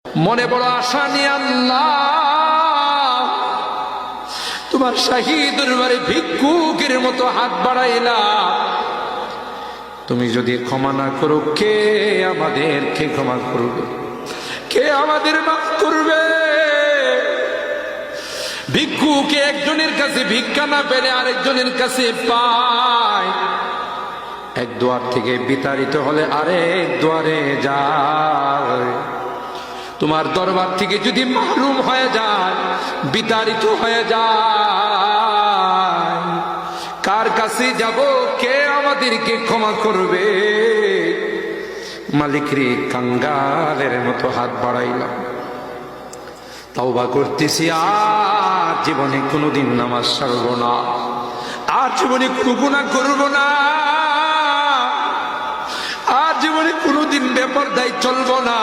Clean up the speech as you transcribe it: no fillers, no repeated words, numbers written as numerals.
মনে বড় আশা নিয়ে আল্লাহ তোমার শাহী দরবারে ভিক্ষুকের মতো হাত বাড়াইলাম। তুমি যদি ক্ষমা না করো, কে আমাদেরকে ক্ষমা করবে? কে আমাদের মাফ করবে? ভিক্ষুকে একজনের কাছে ভিক্ষা না পেলে আরেকজনের কাছে পায়। এক দুয়ার থেকে বিতাড়িত হলে আরেক দুয়ারে যায়। তোমার দরবার থেকে যদি মাহরুম হয়ে যায়, বিতাড়িত হয়ে যায়, কার কাছে যাব? কে আমাদেরকে ক্ষমা করবে? মালিক রে, কাঙ্গালের মতো হাত বাড়াইলাম। তওবা করতেছি, আর জীবনে কোনোদিন নামাজ ছাড়ব না, আর জীবনে কোনো গুনাহ করব না, আর জীবনে কোনোদিন বেপরদায় চলব না।